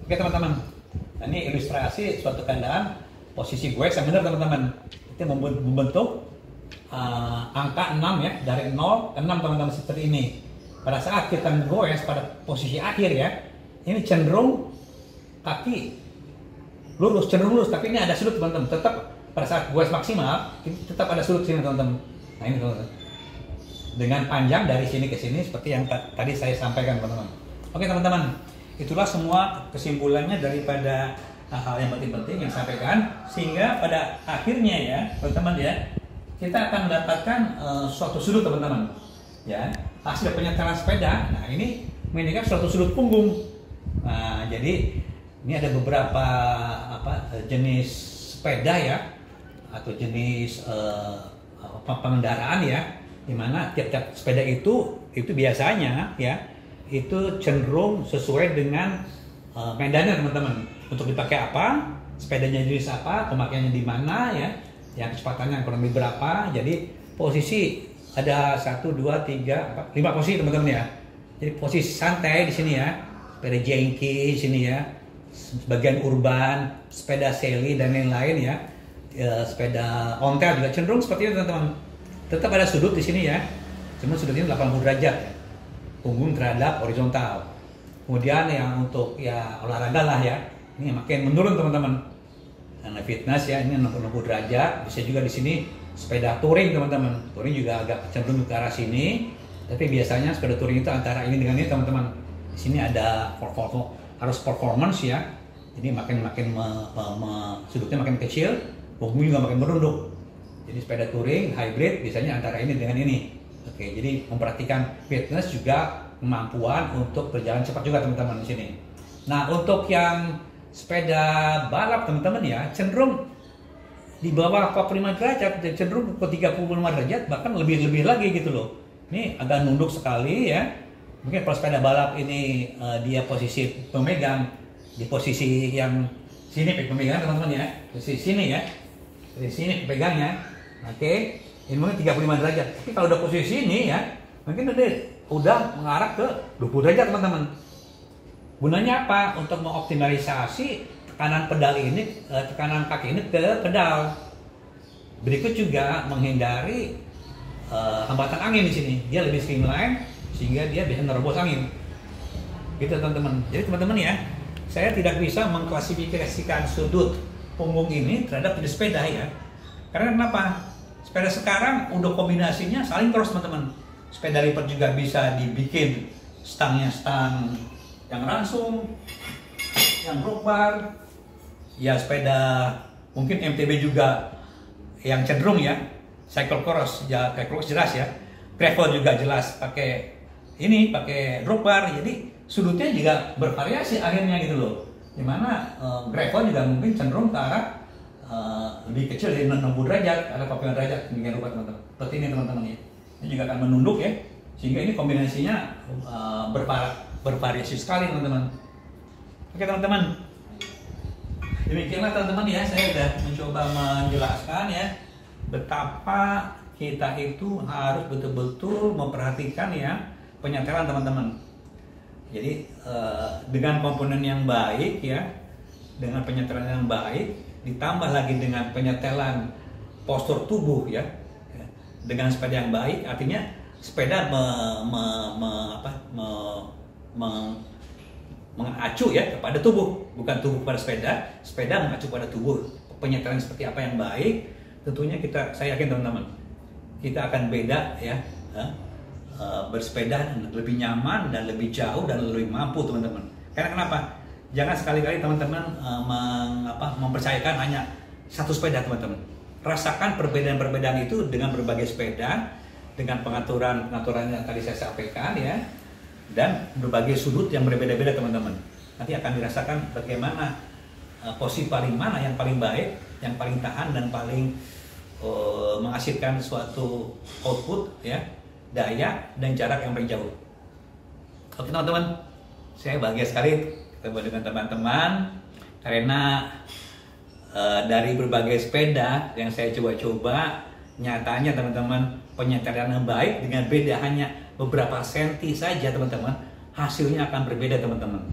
Speaker 1: Oke teman-teman, nah, ini ilustrasi suatu keadaan posisi goes yang benar teman-teman. Itu membentuk angka 6 ya, dari 0 ke 6 teman-teman seperti ini. Pada saat kita goes pada posisi akhir ya, ini cenderung kaki lurus, cenderung lurus, tapi ini ada sudut teman-teman. Tetap pada saat goes maksimal, ini tetap ada sudut sini teman-teman. Nah ini teman-teman, dengan panjang dari sini ke sini seperti yang tadi saya sampaikan teman-teman. Oke teman-teman, itulah semua kesimpulannya daripada hal-hal yang penting-penting yang saya sampaikan, sehingga pada akhirnya ya teman-teman ya, kita akan mendapatkan suatu sudut teman-teman, ya, hasil penyetelan sepeda. Nah ini menunjukkan suatu sudut punggung. Nah jadi ini ada beberapa jenis sepeda ya, atau jenis pengendaraan ya, dimana tiap-tiap sepeda itu biasanya ya itu cenderung sesuai dengan medannya teman-teman. Untuk dipakai apa, sepedanya jenis apa, pemakaiannya di mana ya, yang kecepatannya kurang lebih berapa. Jadi posisi ada 1, 2, 3, 4, 5 posisi teman-teman ya. Jadi posisi santai di sini ya, sepeda jengki di sini ya, sebagian urban, sepeda seli dan lain-lain ya, sepeda ontel juga cenderung seperti itu teman-teman. Tetap ada sudut di sini ya, cuma sudutnya 80 derajat ya, punggung terhadap horizontal. Kemudian yang untuk ya olahraga lah ya, ini makin menurun teman-teman. Karena fitness ya, ini 60 derajat. Bisa juga di sini sepeda touring teman-teman. Touring juga agak cenderung ke arah sini. Tapi biasanya sepeda touring itu antara ini dengan ini teman-teman. Di sini ada harus performance ya. Jadi makin sudutnya makin kecil, punggung juga makin merunduk. Jadi sepeda touring hybrid biasanya antara ini dengan ini. Oke, jadi memperhatikan fitness juga kemampuan untuk berjalan cepat juga teman-teman di sini. Nah, untuk yang sepeda balap teman-teman ya, cenderung di bawah 45 derajat, cenderung ke 35 derajat, bahkan lebih lagi gitu loh. Ini agak nunduk sekali ya. Mungkin kalau sepeda balap ini dia posisi pemegang di posisi yang sini pemegang teman-teman ya, posisi sini ya, di sini pegangnya. Oke, ini mungkin 35 derajat. Tapi kalau udah posisi sini ya, mungkin udah mengarah ke 20 derajat teman-teman. Gunanya apa? Untuk mengoptimalisasi tekanan pedal ini, tekanan kaki ini ke pedal. Berikut juga menghindari hambatan angin di sini. Dia lebih streamline sehingga dia bisa menerobos angin. Gitu teman-teman. Jadi teman-teman ya, saya tidak bisa mengklasifikasikan sudut punggung ini terhadap jenis sepeda ya. Karena kenapa? Sepeda sekarang udah kombinasinya saling terus teman-teman. Sepeda lipat juga bisa dibikin stangnya stang yang langsung, yang rock bar, ya sepeda mungkin MTB juga yang cenderung ya, cycle cross ya, kayak cross jelas ya, gravel juga jelas pakai rock bar. Jadi sudutnya juga bervariasi akhirnya gitu loh. Dimana gravel juga mungkin cenderung ke arah lebih kecil dari 60 derajat, ada 45 derajat demikian rupa teman-teman. Seperti ini teman-teman ya. Ini juga akan menunduk ya, sehingga ini kombinasinya bervariasi sekali teman-teman. Oke teman-teman, demikianlah teman-teman ya, saya sudah mencoba menjelaskan ya betapa kita itu harus betul-betul memperhatikan ya penyetelan teman-teman. Jadi dengan komponen yang baik ya, dengan penyetelan yang baik, ditambah lagi dengan penyetelan postur tubuh ya, dengan sepeda yang baik, artinya sepeda mengacu ya kepada tubuh, bukan tubuh pada sepeda, sepeda mengacu pada tubuh. Penyetelan seperti apa yang baik, tentunya saya yakin teman-teman, kita akan beda ya, bersepeda lebih nyaman dan lebih jauh dan lebih mampu teman-teman. Karena kenapa? Jangan sekali-kali teman-teman mempercayakan hanya satu sepeda teman-teman. Rasakan perbedaan-perbedaan itu dengan berbagai sepeda, dengan pengaturan yang tadi saya sampaikan ya, dan berbagai sudut yang berbeda-beda teman-teman. Nanti akan dirasakan bagaimana posisi paling mana yang paling baik, yang paling tahan dan paling menghasilkan suatu output ya, daya dan jarak yang paling jauh. Oke teman-teman, saya bahagia sekali ketemu dengan teman-teman karena dari berbagai sepeda yang saya coba-coba, nyatanya teman-teman penyetelan yang baik dengan beda hanya beberapa senti saja teman-teman, hasilnya akan berbeda teman-teman,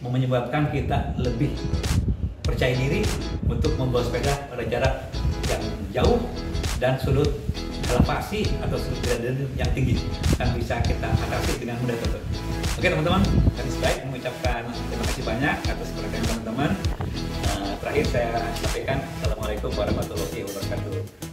Speaker 1: menyebabkan kita lebih percaya diri untuk membawa sepeda pada jarak yang jauh dan sudut elevasi atau sudut yang tinggi yang bisa kita atasi dengan mudah teman-teman. Oke teman-teman, kami sebaik mengucapkan terima kasih banyak atas perhatian teman-teman. Terakhir saya sampaikan Assalamualaikum warahmatullahi wabarakatuh.